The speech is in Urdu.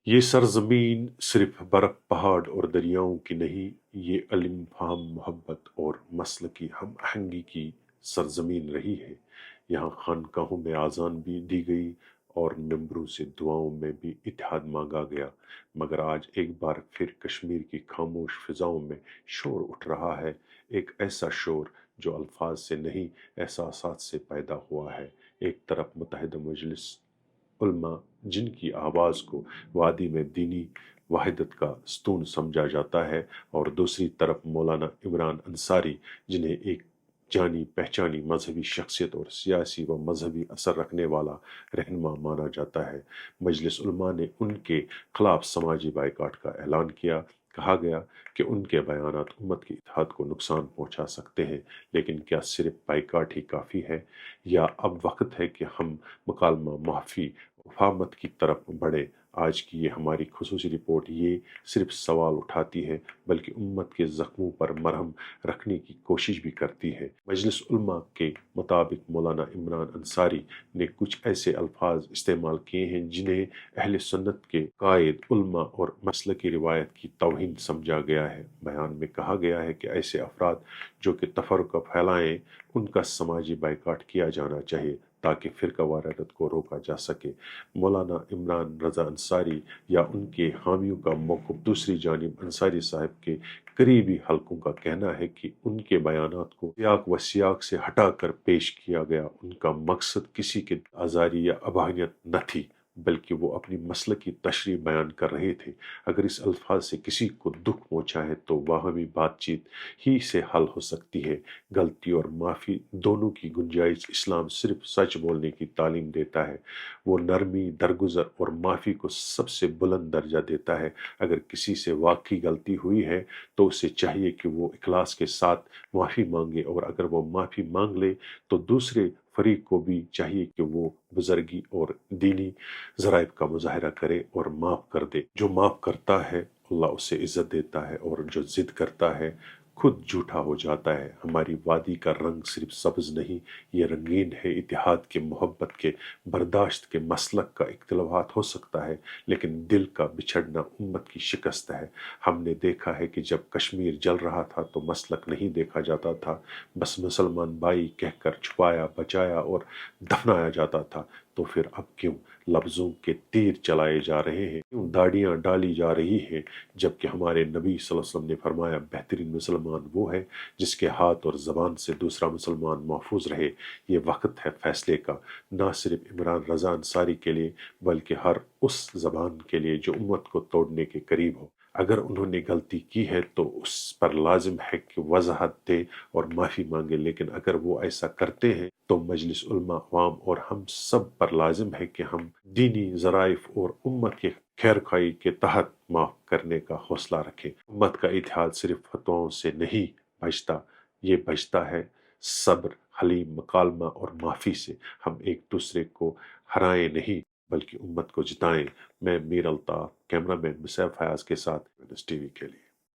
یہ سرزمین صرف برف پہاڑ اور دریاؤں کی نہیں، یہ علم، فہم، محبت اور مسل کی ہم آہنگی کی سرزمین رہی ہے۔ یہاں خانقاہوں میں آذان بھی دی گئی اور ممبروں سے دعاؤں میں بھی اتحاد مانگا گیا، مگر آج ایک بار پھر کشمیر کی خاموش فضاؤں میں شور اٹھ رہا ہے، ایک ایسا شور جو الفاظ سے نہیں، احساسات سے پیدا ہوا ہے۔ ایک طرف متحدہ مجلس علماء، جن کی آواز کو وادی میں دینی وحدت کا ستون سمجھا جاتا ہے، اور دوسری طرف مولانا عمران انصاری، جنہیں ایک جانی پہچانی مذہبی شخصیت اور سیاسی و مذہبی اثر رکھنے والا رہنما مانا جاتا ہے۔ مجلس علماء نے ان کے خلاف سماجی بائیکاٹ کا اعلان کیا۔ کہا گیا کہ ان کے بیانات امت کی اتحاد کو نقصان پہنچا سکتے ہیں، لیکن کیا صرف بائیکاٹ ہی کافی ہے، یا اب وقت ہے کہ ہم مکالمہ، معافی، وفامت کی طرف بڑھیں؟ آج کی یہ ہماری خصوصی رپورٹ یہ صرف سوال اٹھاتی ہے، بلکہ امت کے زخموں پر مرہم رکھنے کی کوشش بھی کرتی ہے۔ مجلس علماء کے مطابق مولانا عمران انصاری نے کچھ ایسے الفاظ استعمال کیے ہیں جنہیں اہل سنت کے قائد، علماء اور مسلکی روایت کی توہین سمجھا گیا ہے۔ بیان میں کہا گیا ہے کہ ایسے افراد جو کہ تفرقہ پھیلائیں، ان کا سماجی بائیکاٹ کیا جانا چاہیے تاکہ فرقہ وارانت کو روکا جا سکے۔ مولانا عمران رضا انصاری یا ان کے حامیوں کا موقف دوسری جانب انصاری صاحب کے قریبی حلقوں کا کہنا ہے کہ ان کے بیانات کو سیاق و سیاق سے ہٹا کر پیش کیا گیا۔ ان کا مقصد کسی کی آزاری یا اباہیت نہ تھی، بلکہ وہ اپنی مسلک کی تشریح بیان کر رہے تھے۔ اگر اس الفاظ سے کسی کو دکھ پہنچا ہے تو باہمی بات چیت ہی سے حل ہو سکتی ہے۔ غلطی اور معافی دونوں کی گنجائش اسلام صرف سچ بولنے کی تعلیم دیتا ہے۔ وہ نرمی، درگزر اور معافی کو سب سے بلند درجہ دیتا ہے۔ اگر کسی سے واقعی غلطی ہوئی ہے تو اسے چاہیے کہ وہ اخلاص کے ساتھ معافی مانگے، اور اگر وہ معافی مانگ لے تو دوسرے فریق کو بھی چاہیے کہ وہ بزرگی اور دینی ذرائع کا مظاہرہ کرے اور معاف کر دے۔ جو معاف کرتا ہے اللہ اسے عزت دیتا ہے، اور جو ضد کرتا ہے خود جھوٹا ہو جاتا ہے۔ ہماری وادی کا رنگ صرف سبز نہیں، یہ رنگین ہے۔ اتحاد کے، محبت کے، برداشت کے مسلک کا اختلافات ہو سکتا ہے، لیکن دل کا بچھڑنا امت کی شکست ہے۔ ہم نے دیکھا ہے کہ جب کشمیر جل رہا تھا تو مسلک نہیں دیکھا جاتا تھا، بس مسلمان بھائی کہہ کر چھپایا، بچایا اور دفنایا جاتا تھا۔ تو پھر اب کیوں لفظوں کے تیر چلائے جا رہے ہیں، کیوں داڑیاں ڈالی جا رہی ہیں، جبکہ ہمارے نبی صلی اللہ علیہ وسلم نے فرمایا بہترین مسلمان وہ ہے جس کے ہاتھ اور زبان سے دوسرا مسلمان محفوظ رہے۔ یہ وقت ہے فیصلے کا، نہ صرف عمران رضا انصاری کے لیے بلکہ ہر اس زبان کے لیے جو امت کو توڑنے کے قریب ہو۔ اگر انہوں نے غلطی کی ہے تو اس پر لازم ہے کہ وضاحت دے اور معافی مانگے، لیکن اگر وہ ایسا کرتے ہیں تو مجلس علماء، عوام اور ہم سب پر لازم ہے کہ ہم دینی ذرائع اور امت کے خیر خواہی کے تحت معاف کرنے کا حوصلہ رکھیں۔ امت کا اتحاد صرف فتواؤں سے نہیں بچتا، یہ بچتا ہے صبر، حلیم، مکالمہ اور معافی سے۔ ہم ایک دوسرے کو ہرائیں نہیں بلکہ امت کو جتائیں۔ میں میر الطاف، کیمرہ مین مصعب فیاض کے ساتھ ٹی وی کے لیے۔